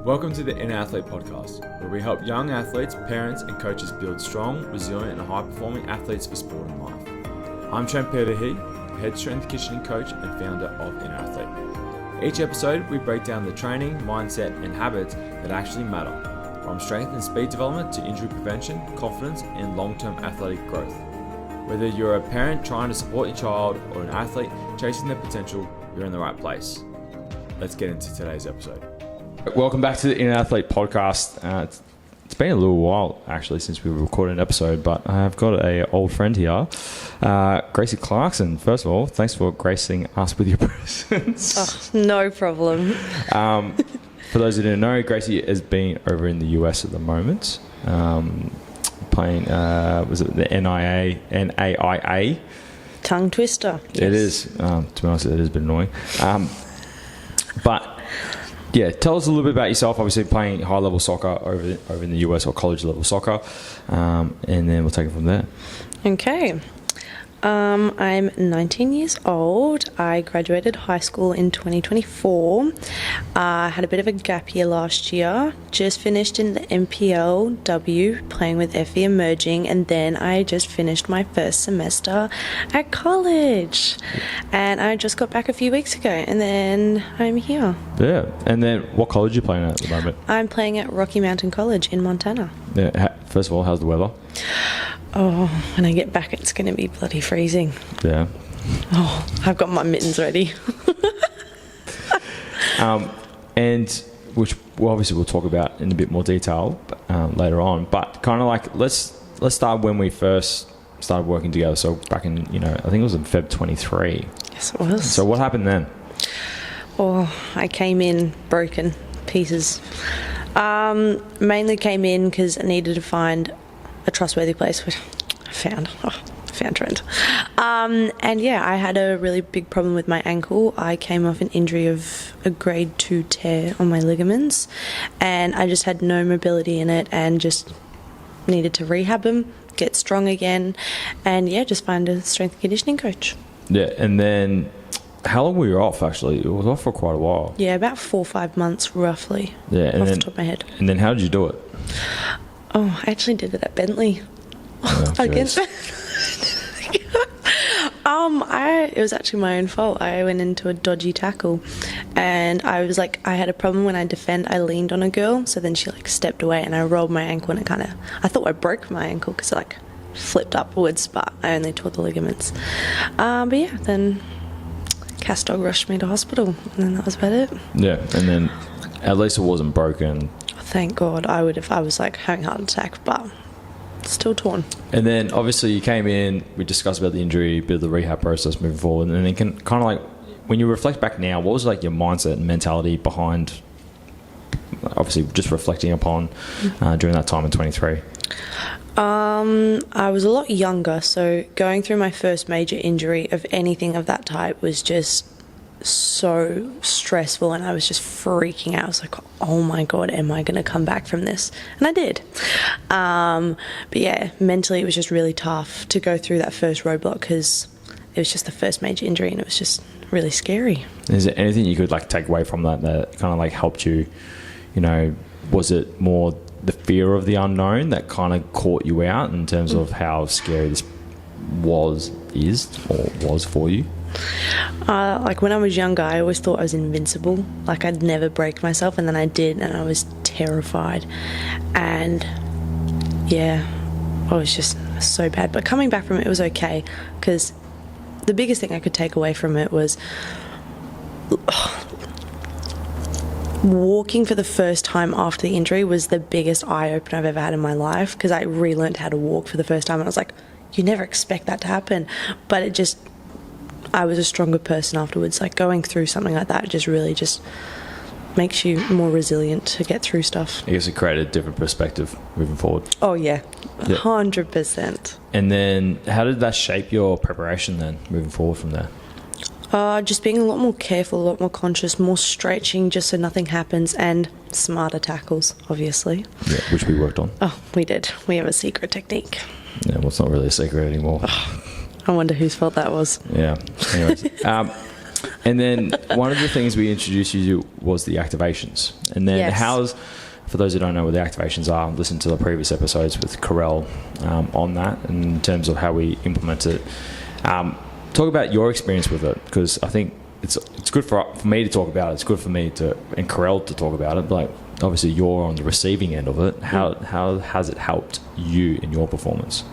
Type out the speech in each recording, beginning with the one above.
Welcome to the Inner Athlete Podcast, where we help young athletes, parents and coaches build strong, resilient and high-performing athletes for sport and life. I'm Trent head strength conditioning coach and founder of Inner Athlete. Each episode, we break down the training, mindset and habits that actually matter, from strength and speed development to injury prevention, confidence and long-term athletic growth. Whether you're a parent trying to support your child or an athlete chasing their potential, you're in the right place. Let's get into today's episode. Welcome back to the Inner Athlete Podcast. It's been a little while actually since we recorded an episode, but I've got an old friend here, Gracie Clarkson. First of all, thanks for gracing us with your presence. Oh, no problem. For those who didn't know, Gracie has been over in the US at the moment, playing, was it the NAIA? Tongue twister. Yes. It is. To be honest, it has been annoying. But yeah, tell us a little bit about yourself. Obviously, playing high-level soccer over in the US or college-level soccer, and then we'll take it from there. Okay. I'm 19 years old. I graduated high school in 2024. I had a bit of a gap year last year. Just finished in the NPLW, playing with FE Emerging, and then I just finished my first semester at college. And I just got back a few weeks ago, and then I'm here. Yeah, and then what college are you playing at the moment? I'm playing at Rocky Mountain College in Montana. Yeah. First of all, how's the weather? Oh, when I get back, it's going to be bloody freezing. Yeah. Oh, I've got my mittens ready. And which we'll talk about in a bit more detail later on. But kind of like let's start when we first started working together. So back in I think it was in Feb 23. Yes, it was. So what happened then? Oh, I came in broken pieces. Mainly came in because I needed to find a trustworthy place, which I found. Found Trent. And yeah, I had a really big problem with my ankle. I came off an injury of a grade 2 tear on my ligaments, and I just had no mobility in it and just needed to rehab them, get strong again, and yeah, just find a strength and conditioning coach. Yeah, and then how long were you off actually? It was off for quite a while. Yeah, about 4 or 5 months roughly. Yeah, and off then, the top of my head. And then how did you do it? Oh, I actually did it at Bentley. Oh, against it was actually my own fault. I went into a dodgy tackle, and I had a problem when I defend. I leaned on a girl, so then she stepped away, and I rolled my ankle, and I thought I broke my ankle because it flipped upwards, but I only tore the ligaments. But yeah, then Cass dog rushed me to hospital, and then that was about it. Yeah, and then at least it wasn't broken. Thank God. I was having a heart attack, but still torn. And then obviously you came in, we discussed about the injury, a bit of the rehab process moving forward, and then when you reflect back now, what was your mindset and mentality behind obviously just reflecting upon during that time in 23? I was a lot younger, so going through my first major injury of anything of that type was just so stressful, and I was just freaking out. I was like, oh my God, am I going to come back from this? And I did. But yeah, mentally it was just really tough to go through that first roadblock because it was just the first major injury, and it was just really scary. Is there anything you could take away from that kind of helped you? Was it more the fear of the unknown that kind of caught you out in terms of how scary this was for you? When I was younger, I always thought I was invincible. I'd never break myself, and then I did, and I was terrified. And yeah, I was just so bad. But coming back from it was okay, because the biggest thing I could take away from it was walking for the first time after the injury was the biggest eye-opener I've ever had in my life, because I relearned how to walk for the first time, and I was like, you never expect that to happen. But I was a stronger person afterwards. Going through something like that just really just makes you more resilient to get through stuff. I guess it created a different perspective moving forward. Oh yeah, 100%. And then how did that shape your preparation then moving forward from there? Just being a lot more careful, a lot more conscious, more stretching just so nothing happens, and smarter tackles, obviously. Yeah, which we worked on. Oh, we did. We have a secret technique. Yeah, well, it's not really a secret anymore. I wonder whose fault that was. Yeah. Anyways, And then one of the things we introduced you to was the activations. And then for those who don't know what the activations are, listen to the previous episodes with Carell on that in terms of how we implement it. Talk about your experience with it, because I think it's good for me to talk about it. It's good for me and Carell to talk about it. But obviously, you're on the receiving end of it. How has it helped you in your performance?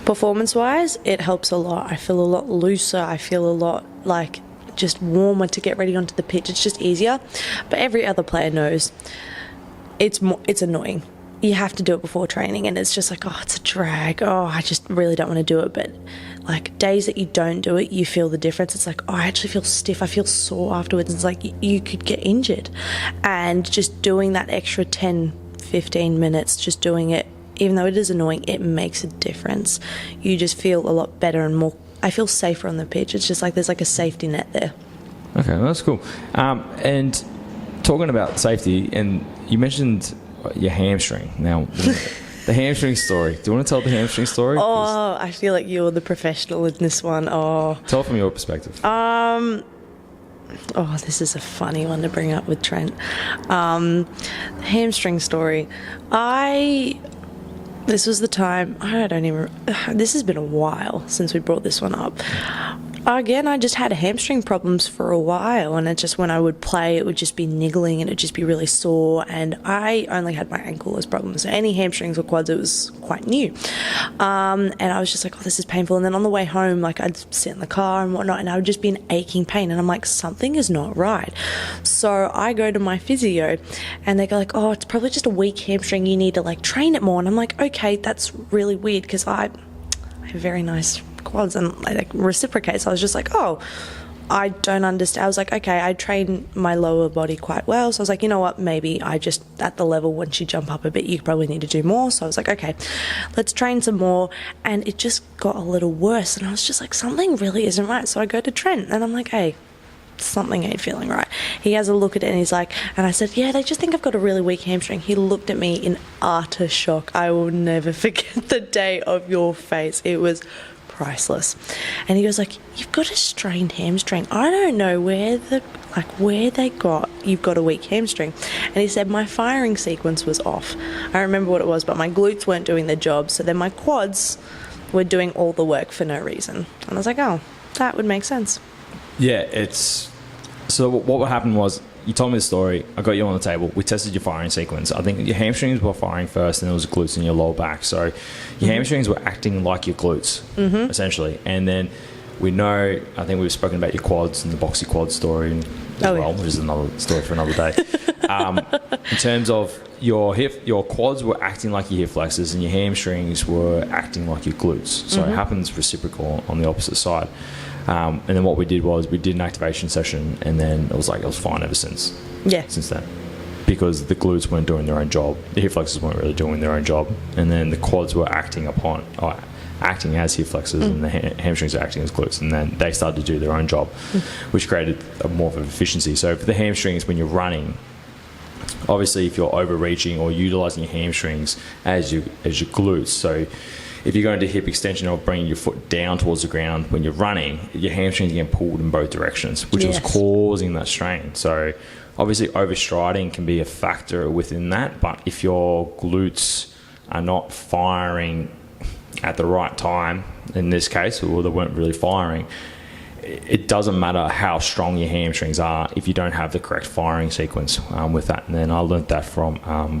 Performance-wise, it helps a lot. I feel a lot looser. I feel a lot just warmer to get ready onto the pitch. It's just easier. But every other player knows it's annoying. You have to do it before training, and it's just it's a drag. I just really don't want to do it. But days that you don't do it, you feel the difference. It's I actually feel stiff. I feel sore afterwards. It's you could get injured. And just doing that extra 10, 15 minutes, just doing it, even though it is annoying, it makes a difference. You just feel a lot better and more. I feel safer on the pitch. It's just there's a safety net there. Okay, well, that's cool. And talking about safety, and you mentioned your hamstring. Now, the hamstring story. Do you want to tell the hamstring story? I feel like you're the professional in this one. Tell from your perspective. This is a funny one to bring up with Trent. Hamstring story. This was the time, this has been a while since we brought this one up. Again, I just had hamstring problems for a while, and it just, when I would play, it would just be niggling and it would just be really sore, and I only had my ankle as problems. So any hamstrings or quads, it was quite new. And I was just this is painful. And then on the way home, I'd sit in the car and whatnot, and I would just be in aching pain, and I'm something is not right. So I go to my physio, and they go it's probably just a weak hamstring, you need to train it more. And I'm okay, that's really weird, because I have very nice quads and reciprocate. So I was just I don't understand. I was okay, I train my lower body quite well. So I was you know what, maybe I just, at the level, once you jump up a bit, you probably need to do more. So I was okay, let's train some more. And it just got a little worse, and I was just something really isn't right. So I go to Trent, and I'm hey, something ain't feeling right. He has a look at it, and he's and I said, yeah, they just think I've got a really weak hamstring. He looked at me in utter shock. I will never forget the day of your face. It was priceless. And he goes you've got a strained hamstring. I don't know where you've got a weak hamstring. And he said my firing sequence was off. I remember what it was, but my glutes weren't doing their job, so then my quads were doing all the work for no reason. And I was that would make sense. Yeah, so what would happen was, you told me the story, I got you on the table, we tested your firing sequence. I think your hamstrings were firing first, and then it was glutes in your lower back. So your hamstrings were acting like your glutes, essentially. And then we know, I think we've spoken about your quads and the boxy quad story which is another story for another day. In terms of your quads were acting like your hip flexors, and your hamstrings were acting like your glutes. So it happens reciprocal on the opposite side. And then what we did was we did an activation session, and then it was fine ever since. Yeah. Since then. Because the glutes weren't doing their own job. The hip flexors weren't really doing their own job. And then the quads were acting as hip flexors, and the hamstrings are acting as glutes. And then they started to do their own job, which created more of an efficiency. So for the hamstrings, when you're running, obviously if you're overreaching or utilising your hamstrings as your glutes, so if you're going to hip extension or bringing your foot down towards the ground when you're running, your hamstrings are getting pulled in both directions, which was causing that strain. So obviously overstriding can be a factor within that, but if your glutes are not firing at the right time, in this case, or they weren't really firing, it doesn't matter how strong your hamstrings are if you don't have the correct firing sequence with that. And then I learned that from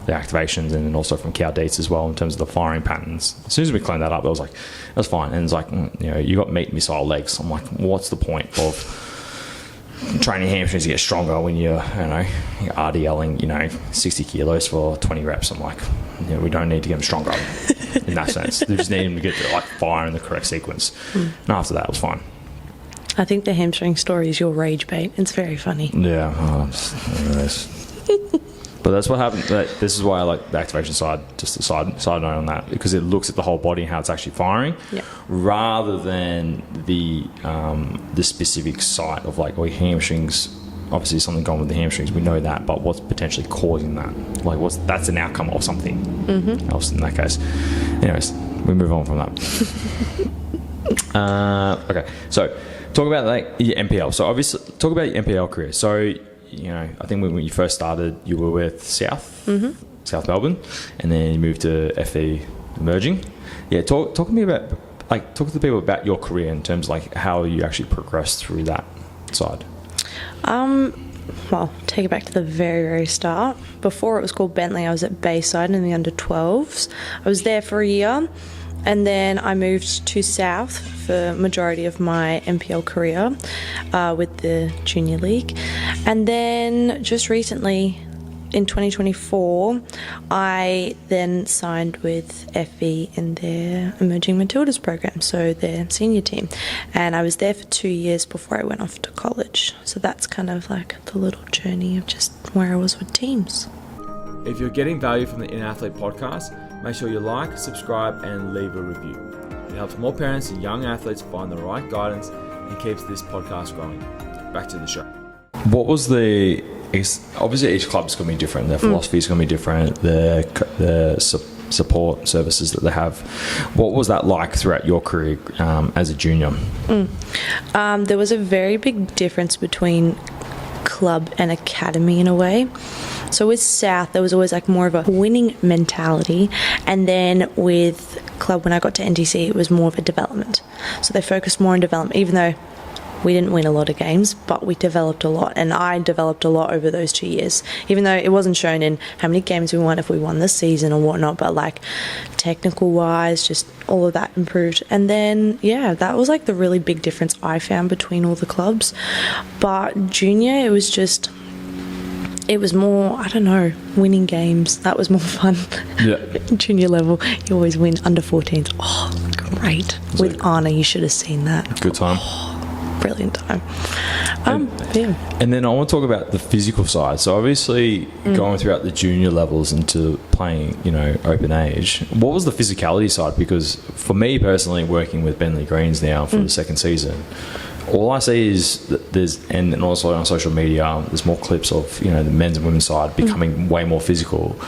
the activations, and then also from Cal Dietz as well, in terms of the firing patterns. As soon as we cleaned that up, I was that's fine. And it's you got meat missile legs. I'm what's the point of training hamstrings to get stronger when you're RDLing 60 kilos for 20 reps? I'm we don't need to get them stronger in that sense. We just need them to get to fire in the correct sequence. And after that, it was fine. I think the hamstring story is your rage bait. It's very funny. Yeah. But that's what happened. This is why I like the activation side, just a side note on that, because it looks at the whole body and how it's actually firing, rather than the specific site of hamstrings. Obviously, something going with the hamstrings, we know that, but what's potentially causing that? That's an outcome of something else in that case. Anyways, we move on from that. Okay, so talk about like your NPL. So obviously, talk about your NPL career. So, I think when you first started, you were with South Melbourne, and then you moved to FE Emerging. Yeah, talk to me about, talk to the people about your career in terms of like how you actually progressed through that side. Well, take it back to the very, very start. Before it was called Bentley, I was at Bayside in the under-12s. I was there for a year, and then I moved to South for majority of my NPL career with the Junior League. And then just recently, in 2024, I then signed with FE in their Emerging Matildas program, so their senior team. And I was there for 2 years before I went off to college. So that's kind of like the little journey of just where I was with teams. If you're getting value from the In Athlete podcast, make sure you like, subscribe, and leave a review. It helps more parents and young athletes find the right guidance and keeps this podcast growing. Back to the show. What was obviously each club's going to be different, their philosophy is going to be different, the support services that they have. What was that like throughout your career as a junior? There was a very big difference between club and academy in a way. So with South, there was always like more of a winning mentality, and then with club, when I got to NTC, it was more of a development. So they focused more on development, even though we didn't win a lot of games, but we developed a lot, and I developed a lot over those 2 years, even though it wasn't shown in how many games we won, if we won this season or whatnot, but like technical wise, just all of that improved. And then, that was like the really big difference I found between all the clubs. But junior, it was more, winning games. That was more fun. Yeah. Junior level, you always win. Under 14s, great. With Anna, you should have seen that. Good time. Brilliant time. And then I want to talk about the physical side. So obviously going throughout the junior levels into playing, open age, what was the physicality side? Because for me personally, working with Bentley Greens now for the second season, all I see is that and also on social media, there's more clips of, the men's and women's side becoming way more physical.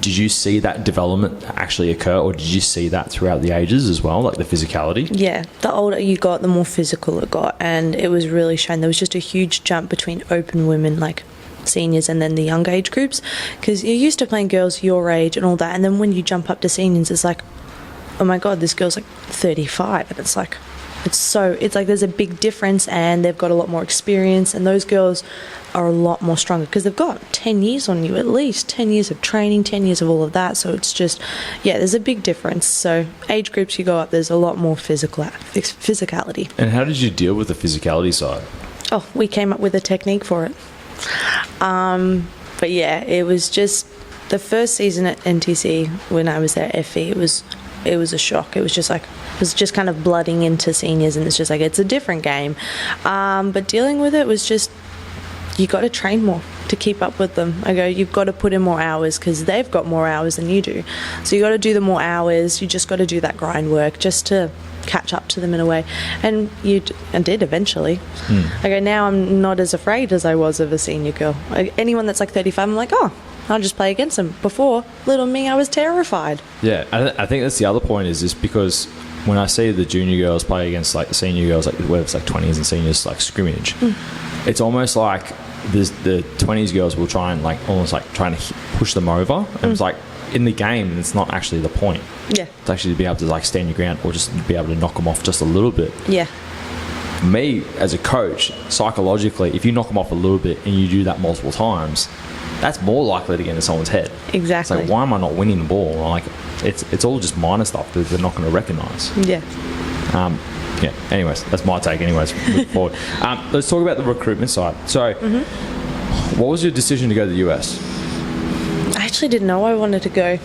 Did you see that development actually occur, or did you see that throughout the ages as well, like the physicality? Yeah, the older you got, the more physical it got, and it was really shown. There was just a huge jump between open women, like seniors, and then the young age groups, because you're used to playing girls your age and all that, and then when you jump up to seniors, it's like, oh my god, this girl's like 35, and it's like there's a big difference, and they've got a lot more experience, and those girls are a lot more stronger because they've got 10 years on you, at least 10 years of training, 10 years of all of that. So it's just, there's a big difference. So age groups you go up, there's a lot more physicality. And how did you deal with the physicality side? Oh, we came up with a technique for it. But it was just the first season at NTC when I was there at FE, it was a shock. It was just kind of blooding into seniors, and it's just like, it's a different game. But dealing with it was just, you got to train more to keep up with them. You've got to put in more hours because they've got more hours than you do. So you got to do the more hours. You just got to do that grind work just to catch up to them in a way. And did eventually. Now I'm not as afraid as I was of a senior girl. Anyone that's like 35, I'm like, I'll just play against them. Before, little me, I was terrified. Yeah, I think that's the other point is just because when I see the junior girls play against like the senior girls, like whether it's like 20s and seniors, like scrimmage, it's almost like the 20s girls will try and like almost like trying to push them over. And it's like in the game, it's not actually the point. Yeah. It's actually to be able to like stand your ground or just be able to knock them off just a little bit. Yeah. For me, as a coach, psychologically, if you knock them off a little bit and you do that multiple times, that's more likely to get into someone's head. Exactly. It's like, why am I not winning the ball? Like, it's all just minor stuff that they're not going to recognise. Yeah. Anyways, that's my take. Anyways, moving forward. Let's talk about the recruitment side. So, what was your decision to go to the US? I actually didn't know I wanted to go.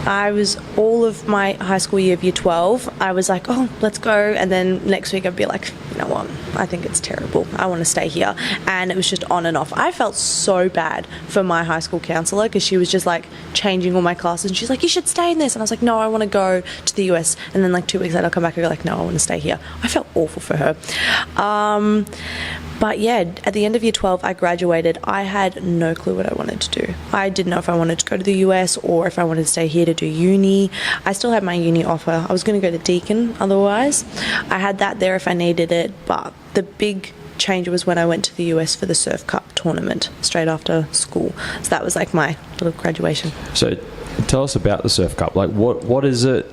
I was all of my high school year of year 12, I was like, let's go. And then next week I'd be like, you know what? I think it's terrible. I want to stay here. And it was just on and off. I felt so bad for my high school counsellor because she was just like changing all my classes. And she's like, you should stay in this. And I was like, no, I want to go to the US. And then like 2 weeks later I'll come back and go like, no, I want to stay here. I felt awful for her. But at the end of year 12, I graduated. I had no clue what I wanted to do. I didn't know if I wanted to go to the US or if I wanted to stay here to do uni. I still had my uni offer. I was going to go to Deakin otherwise. I had that there if I needed it, but the big change was when I went to the US for the Surf Cup tournament straight after school. So that was like my little graduation. So tell us about the Surf Cup. Like what is it?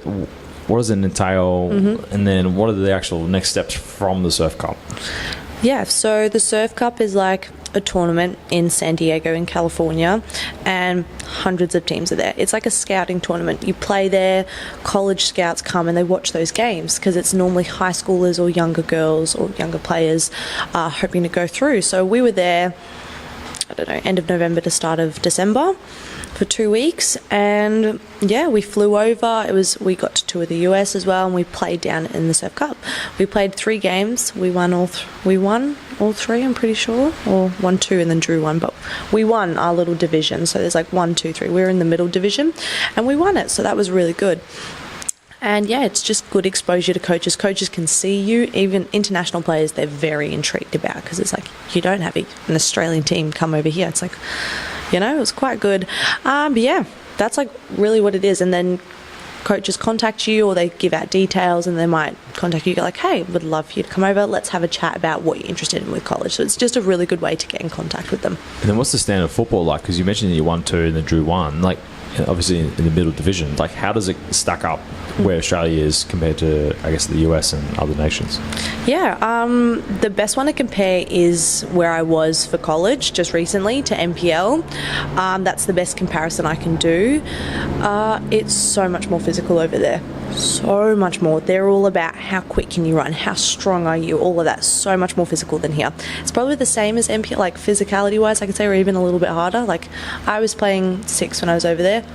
What does it entail? And then what are the actual next steps from the Surf Cup? Yeah, so the Surf Cup is like a tournament in San Diego in California, and hundreds of teams are there. It's like a scouting tournament. You play there, college scouts come and they watch those games because it's normally high schoolers or younger girls or younger players hoping to go through. So we were there, I don't know, end of November to start of December for 2 weeks, and yeah, we flew over. We got to tour the US as well, and we played down in the Surf Cup. We played 3 games. We won all 3, I'm pretty sure, or 1, 2, and then drew 1. But we won our little division. So there's like 1, 2, 3. We were in the middle division, and we won it. So that was really good. And yeah, it's just good exposure to coaches. Coaches can see you. Even international players, they're very intrigued about, because it's like, you don't have an Australian team come over here. It's like, it was quite good. But yeah, that's like really what it is. And then coaches contact you, or they give out details, and they might contact you, go like, hey, would love for you to come over. Let's have a chat about what you're interested in with college. So it's just a really good way to get in contact with them. And then what's the standard of football like? Because you mentioned that you won 2 and then drew 1. Like, obviously in the middle division, like how does it stack up where Australia is compared to, I guess, the US and other nations? Yeah, the best one to compare is where I was for college just recently to NPL. That's the best comparison I can do. It's so much more physical over there. So much more. They're all about how quick can you run, how strong are you, all of that. So much more physical than here. It's probably the same as NPL, like physicality wise, I could say, or even a little bit harder. Like, I was playing 6 when I was over there.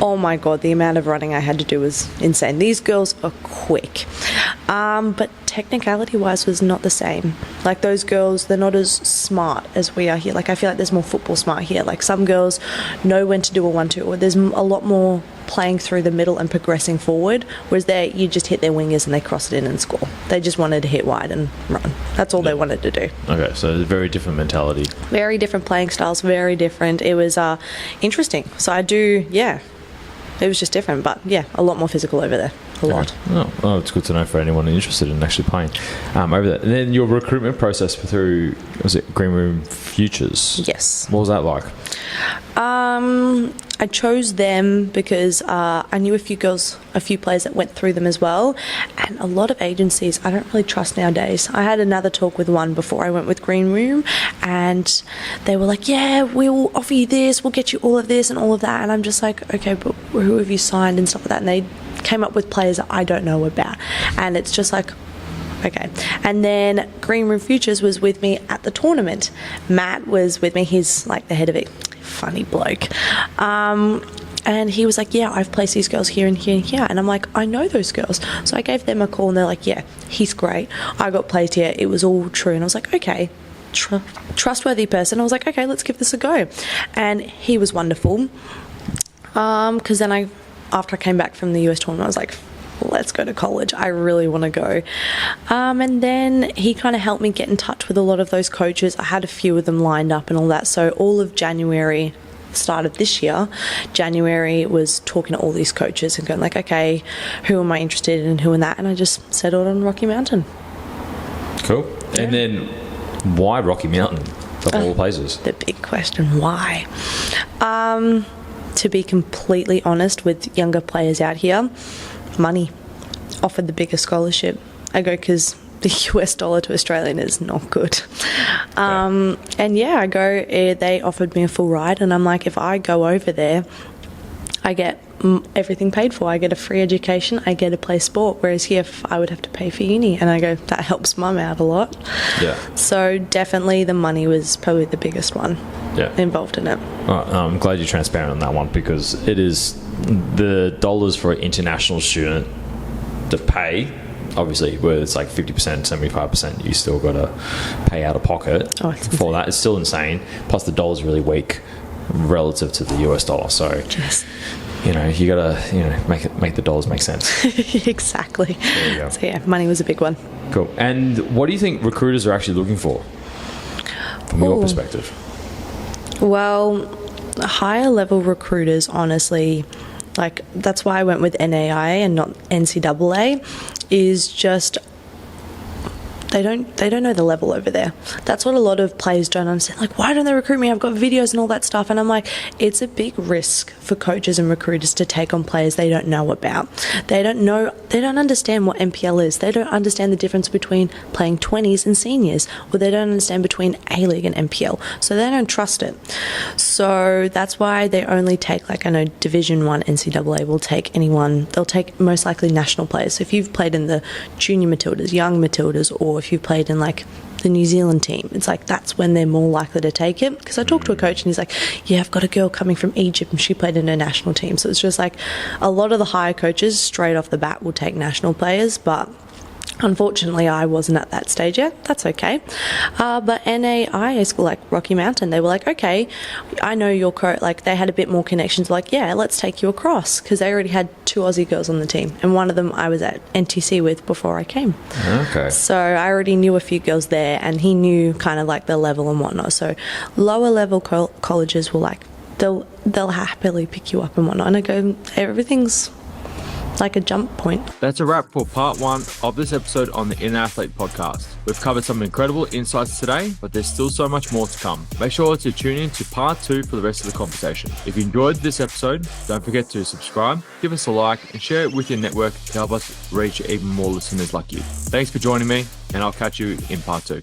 Oh my god, the amount of running I had to do was insane. These girls are quick, but technicality wise was not the same. Like, those girls, they're not as smart as we are here. Like, I feel like there's more football smart here. Like, some girls know when to do a 1-2, or there's a lot more playing through the middle and progressing forward, whereas there you just hit their wingers and they cross it in and score. They just wanted to hit wide and run. That's all they wanted to do. Okay, so a very different mentality. Very different playing styles, very different. It was interesting. So it was just different, but yeah, a lot more physical over there. A lot. Oh, it's good to know for anyone interested in actually playing over there. And then your recruitment process through, was it Green Room Futures? Yes. What was that like? I chose them because I knew a few players that went through them as well, and a lot of agencies I don't really trust nowadays. I had another talk with one before I went with Green Room, and they were like, yeah, we'll offer you this, we'll get you all of this and all of that, and I'm just like, okay, but who have you signed and stuff like that, and they came up with players that I don't know about, and it's just like, okay. And then Green Room Futures was with me at the tournament. Matt was with me. He's like the head of it. Funny bloke. And he was like, yeah, I've placed these girls here and here and here. And I'm like, I know those girls. So I gave them a call, and they're like, yeah, he's great. I got placed here. It was all true. And I was like, okay, trustworthy person. I was like, okay, let's give this a go. And he was wonderful. Because then after I came back from the US tournament, I was like, let's go to college. I really want to go. And then he kind of helped me get in touch with a lot of those coaches. I had a few of them lined up and all that. So all of January, start of this year, January, was talking to all these coaches and going like, okay, who am I interested in and who in that? And I just settled on Rocky Mountain. Cool. Yeah. And then why Rocky Mountain of all places? The big question, why? To be completely honest with younger players out here, money. Offered the biggest scholarship. I go because the US dollar to Australian is not good. And yeah, I go, they offered me a full ride, and I'm like, if I go over there, I get everything paid for. I get a free education, I get to play sport, whereas here I would have to pay for uni, and I go, that helps mum out a lot. Yeah. So definitely the money was probably the biggest one involved in it. I'm glad you're transparent on that one, because it is the dollars for an international student to pay, obviously, where it's like 50%, 75%, you still got to pay out of pocket for that. It's still insane. Plus the dollar's really weak relative to the US dollar. So, you got to, make the dollars make sense. Exactly. There you go. So yeah, money was a big one. Cool. And what do you think recruiters are actually looking for from your perspective? Well, higher level recruiters, honestly, like that's why I went with NAIA and not NCAA, is just they don't know the level over there. That's what a lot of players don't understand. Like, why don't they recruit me? I've got videos and all that stuff. And I'm like, it's a big risk for coaches and recruiters to take on players they don't know about. They don't understand what NPL is. They don't understand the difference between playing 20s and seniors, or they don't understand between A-League and NPL. So they don't trust it. So that's why they only take, like, I know Division 1 NCAA will take anyone. They'll take most likely national players. So if you've played in the junior Matildas, young Matildas, or if you've played in like the New Zealand team, it's like that's when they're more likely to take it. Because I talked to a coach and he's like, yeah, I've got a girl coming from Egypt and she played in a national team. So it's just like a lot of the higher coaches straight off the bat will take national players, but unfortunately I wasn't at that stage yet. That's okay. But NAIA school, like Rocky Mountain, they were like, okay, I know your coach. Like, they had a bit more connections, like, yeah, let's take you across, because they already had 2 Aussie girls on the team, and one of them I was at NTC with before I came. Okay. So I already knew a few girls there, and he knew kind of like the level and whatnot. So lower level colleges will like, they'll happily pick you up and whatnot. And I go, everything's like a jump point. That's a wrap for part 1 of this episode on the Inner Athlete podcast. We've covered some incredible insights today, but there's still so much more to come. Make sure to tune in to part 2 for the rest of the conversation. If you enjoyed this episode, don't forget to subscribe, give us a like, and share it with your network to help us reach even more listeners like you. Thanks for joining me, and I'll catch you in part 2.